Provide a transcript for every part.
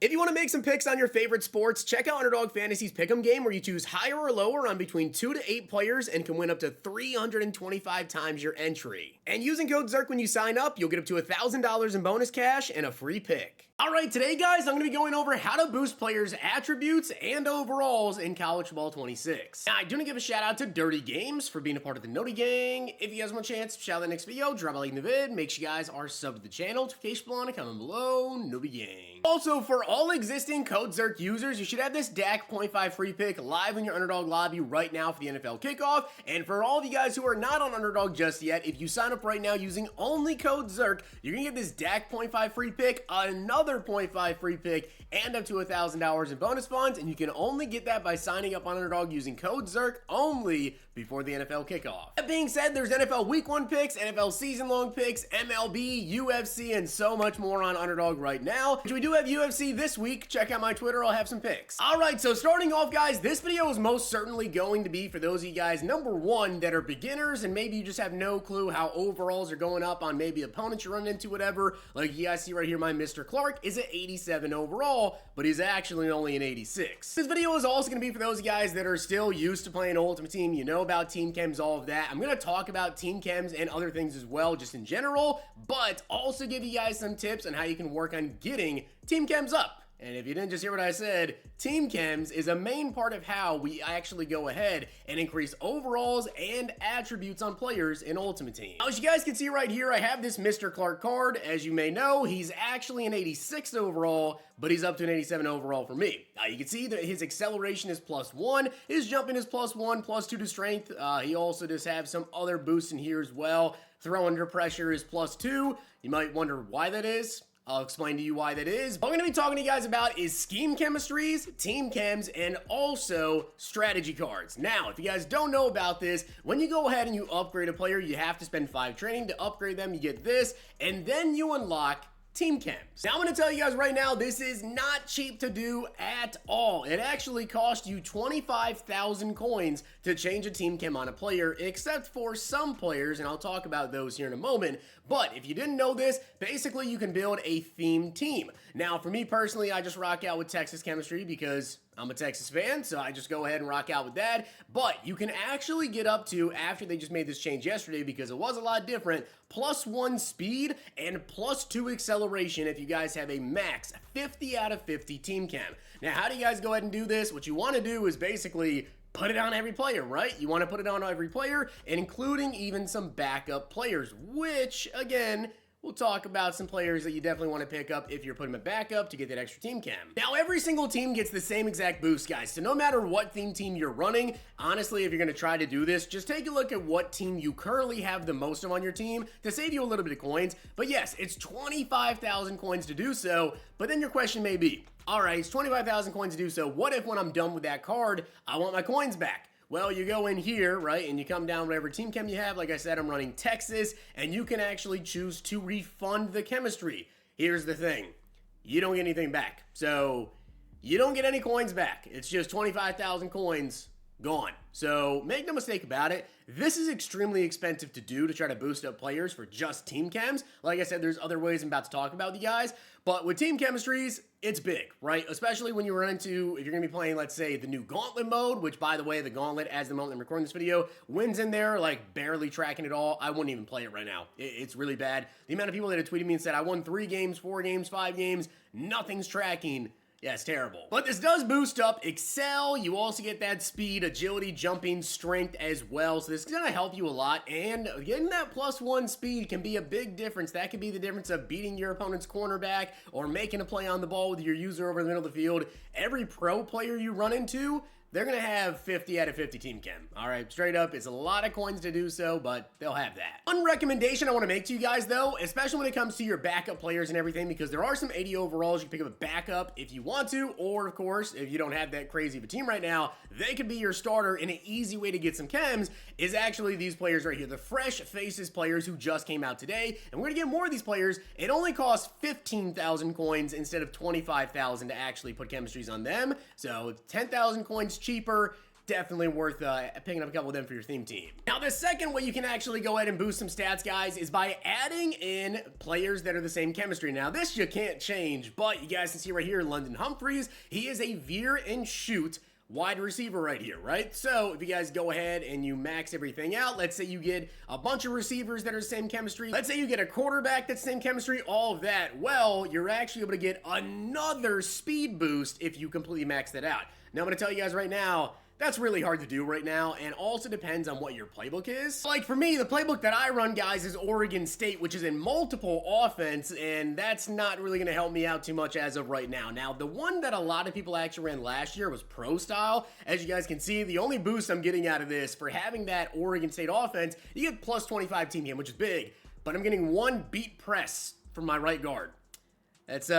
If you want to make some picks on your favorite sports, check out Underdog Fantasy's Pick'em game where you choose higher or lower on between 2 to 8 players and can win up to 325 times your entry. And using code ZIRK when you sign up, you'll get up to $1,000 in bonus cash and a free pick. Alright, today guys, I'm going to be going over how to boost players' attributes and overalls in College Football 26. Now, I do want to give a shout out to Dirty Games for being a part of the Noti Gang. If you guys want a chance, shout out the next video, drop a like in the vid, make sure you guys are subbed to the channel, notification bell on and comment below, Noti Gang. Also, for all existing code ZIRK users, you should have this DAC 0.5 free pick live in your Underdog lobby right now for the NFL kickoff. And for all of you guys who are not on Underdog just yet, if you sign up right now using only code ZIRK, you're going to get this DAC 0.5 free pick, another 0.5 free pick, and up to $1,000 in bonus funds. And you can only get that by signing up on Underdog using code ZIRK only before the NFL kickoff. That being said, there's NFL Week 1 picks, NFL season-long picks, MLB, UFC, and so much more on Underdog right now. We do have UFC this week. Check out my Twitter, I'll have some picks. Alright, so starting off guys, this video is most certainly going to be for those of you guys, number one, that are beginners and maybe you just have no clue how overalls are going up on maybe opponents you're running into, whatever. Like you guys see right here, my Mr. Clark is an 87 overall, but he's actually only an 86. This video is also going to be for those guys that are still used to playing Ultimate Team, you know about team chems, all of that. I'm going to talk about team chems and other things as well, just in general, but also give you guys some tips on how you can work on getting team chems up. And if you didn't just hear what I said, team chems is a main part of how we actually go ahead and increase overalls and attributes on players in Ultimate Team. Now, as you guys can see right here, I have this Mr. Clark card. As you may know, he's actually an 86 overall, but he's up to an 87 overall for me. Now, you can see that his acceleration is +1, his jumping is +1, +2 to strength. He also does have some other boosts in here as well. Throw under pressure is +2. You might wonder why that is. I'll explain to you why that is. What I'm going to be talking to you guys about is scheme chemistries, team chems, and also strategy cards. Now, if you guys don't know about this, when you go ahead and you upgrade a player, you have to spend 5 training to upgrade them. You get this, and then you unlock team chems. Now, I'm going to tell you guys right now, this is not cheap to do at all. It actually costs you 25,000 coins to change a team chem on a player, except for some players, and I'll talk about those here in a moment. But if you didn't know this, basically you can build a themed team. Now, for me personally, I just rock out with Texas chemistry because I'm a Texas fan, so I just go ahead and rock out with that. But you can actually get up to, after they just made this change yesterday, because it was a lot different, +1 speed and +2 acceleration if you guys have a max 50 out of 50 team chem. Now, how do you guys go ahead and do this? What you want to do is basically put it on every player, right? You want to put it on every player, including even some backup players, which, again, we'll talk about some players that you definitely want to pick up if you're putting them at backup to get that extra team chem. Now, every single team gets the same exact boost, guys. So no matter what theme team you're running, honestly, if you're going to try to do this, just take a look at what team you currently have the most of on your team to save you a little bit of coins. But yes, it's 25,000 coins to do so. But then your question may be, all right, it's 25,000 coins to do so. What if when I'm done with that card, I want my coins back? Well, you go in here, right, and you come down whatever team chem you have. Like I said, I'm running Texas, and you can actually choose to refund the chemistry. Here's the thing. You don't get anything back. So, you don't get any coins back. It's just 25,000 coins gone. So, make no mistake about it. This is extremely expensive to do to try to boost up players for just team chems. Like I said, there's other ways I'm about to talk about with you guys. But with team chemistries, it's big, right? Especially when you run into, if you're going to be playing, let's say, the new Gauntlet mode, which, by the way, the Gauntlet, as the moment I'm recording this video, wins in there, like, barely tracking it all. I wouldn't even play it right now. It's really bad. The amount of people that have tweeted me and said, I won 3 games, 4 games, 5 games, nothing's tracking. Yeah, it's terrible. But this does boost up Excel. You also get that speed, agility, jumping, strength as well. So this is going to help you a lot. And getting that +1 speed can be a big difference. That could be the difference of beating your opponent's cornerback or making a play on the ball with your user over the middle of the field. Every pro player you run into, they're going to have 50 out of 50 team chem. All right, straight up, it's a lot of coins to do so, but they'll have that. One recommendation I want to make to you guys, though, especially when it comes to your backup players and everything, because there are some 80 overalls you can pick up a backup if you want to, or, of course, if you don't have that crazy of a team right now, they could be your starter, and an easy way to get some chems is actually these players right here, the Fresh Faces players who just came out today, and we're going to get more of these players. It only costs 15,000 coins instead of 25,000 to actually put chemistries on them, so 10,000 coins cheaper. definitely worth picking up a couple of them for your theme team. Now, the second way you can actually go ahead and boost some stats, guys, is by adding in players that are the same chemistry. Now, this you can't change, but you guys can see right here, London Humphreys, he is a veer and shoot wide receiver right here, right? So if you guys go ahead and you max everything out, let's say you get a bunch of receivers that are the same chemistry, let's say you get a quarterback that's same chemistry, all of that, well, you're actually able to get another speed boost if you completely max that out. Now, I'm going to tell you guys right now, that's really hard to do right now, and also depends on what your playbook is. Like for me, the playbook that I run, guys, is Oregon State, which is in multiple offense, and that's not really going to help me out too much as of right now. Now, the one that a lot of people actually ran last year was Pro Style. As you guys can see, the only boost I'm getting out of this for having that Oregon State offense, you get plus 25 team game, which is big, but I'm getting one beat press from my right guard. That's,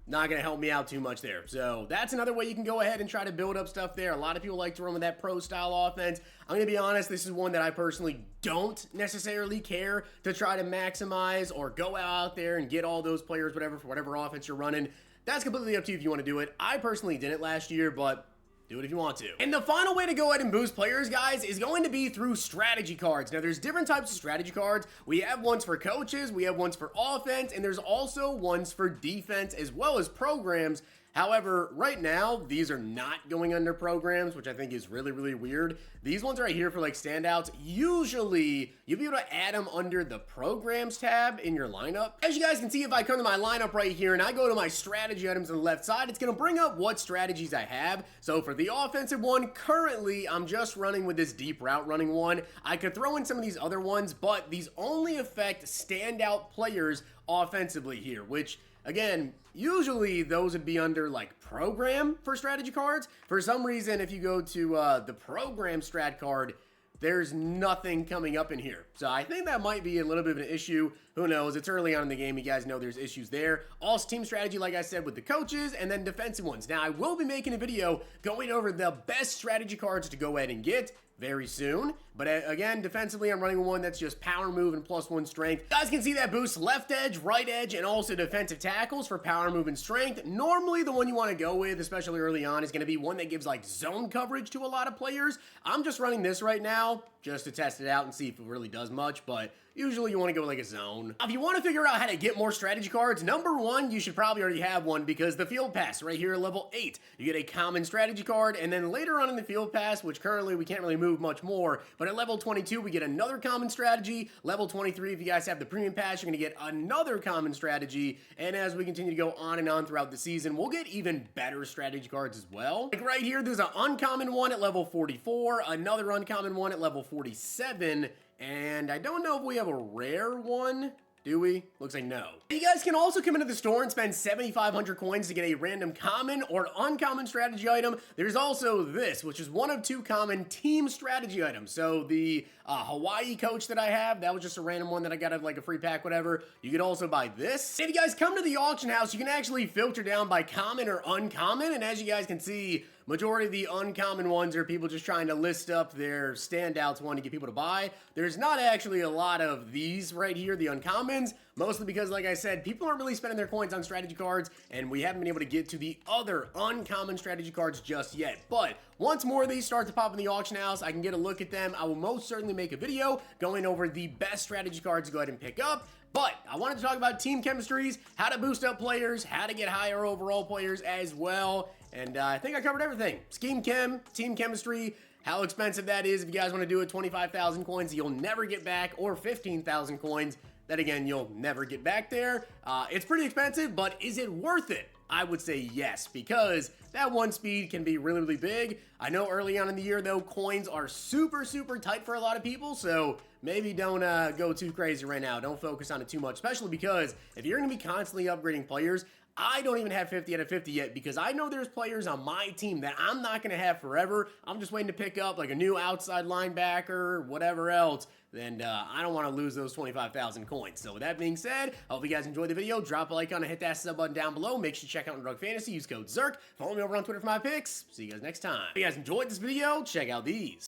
not going to help me out too much there. So that's another way you can go ahead and try to build up stuff there. A lot of people like to run with that pro style offense. I'm going to be honest, this is one that I personally don't necessarily care to try to maximize or go out there and get all those players, whatever, for whatever offense you're running. That's completely up to you if you want to do it. I personally didn't last year, but do it if you want to. And the final way to go ahead and boost players, guys, is going to be through strategy cards. Now, there's different types of strategy cards. We have ones for coaches, we have ones for offense, and there's also ones for defense as well as programs. However, right now, these are not going under programs, which I think is really, really weird. These ones right here for like standouts, usually you'll be able to add them under the programs tab in your lineup. As you guys can see, if I come to my lineup right here and I go to my strategy items on the left side, it's going to bring up what strategies I have. So for the offensive one, currently I'm just running with this deep route running one. I could throw in some of these other ones, but these only affect standout players offensively here, which again, usually those would be under like program for strategy cards. For some reason, if you go to the program strat card, there's nothing coming up in here. So I think that might be a little bit of an issue. Who knows? It's early on in the game. You guys know there's issues there. Also team strategy, like I said, with the coaches and then defensive ones. Now I will be making a video going over the best strategy cards to go ahead and get very soon. But again, defensively, I'm running one that's just power move and +1 strength. You guys can see that boosts left edge, right edge, and also defensive tackles for power move and strength. Normally, the one you want to go with, especially early on, is going to be one that gives like zone coverage to a lot of players. I'm just running this right now just to test it out and see if it really does much, but usually you want to go with like a zone. If you want to figure out how to get more strategy cards, number one, you should probably already have one because the field pass right here at level 8, you get a common strategy card, and then later on in the field pass, which currently we can't really move much more, but at level 22, we get another common strategy. Level 23, if you guys have the premium pass, you're going to get another common strategy, and as we continue to go on and on throughout the season, we'll get even better strategy cards as well. Like right here, there's an uncommon one at level 44, another uncommon one at level 47, and I don't know if we have a rare one. Do we? Looks like no. You guys can also come into the store and spend 7,500 coins to get a random common or uncommon strategy item. There's also this, which is one of 2 common team strategy items. So the Hawaii coach that I have, that was just a random one that I got at like a free pack, whatever. You could also buy this. If you guys come to the auction house, you can actually filter down by common or uncommon. And as you guys can see, majority of the uncommon ones are people just trying to list up their standouts one to get people to buy. There's not actually a lot of these right here, the uncommons, mostly because, like I said, people aren't really spending their coins on strategy cards, and we haven't been able to get to the other uncommon strategy cards just yet. But once more of these start to pop in the auction house, I can get a look at them. I will most certainly make a video going over the best strategy cards to go ahead and pick up. But I wanted to talk about team chemistries, how to boost up players, how to get higher overall players as well. And I think I covered everything. Scheme chem, team chemistry, how expensive that is. If you guys want to do it, 25,000 coins you'll never get back, or 15,000 coins that, again, you'll never get back there. It's pretty expensive, but is it worth it? I would say yes, because that one speed can be really, really big. I know early on in the year, though, coins are super, super tight for a lot of people, so maybe don't go too crazy right now. Don't focus on it too much, especially because if you're going to be constantly upgrading players, I don't even have 50 out of 50 yet because I know there's players on my team that I'm not going to have forever. I'm just waiting to pick up like a new outside linebacker, whatever else. And I don't want to lose those 25,000 coins. So with that being said, I hope you guys enjoyed the video. Drop a like on it, hit that sub button down below. Make sure you check out Underdog Fantasy. Use code ZIRK. Follow me over on Twitter for my picks. See you guys next time. If you guys enjoyed this video, check out these.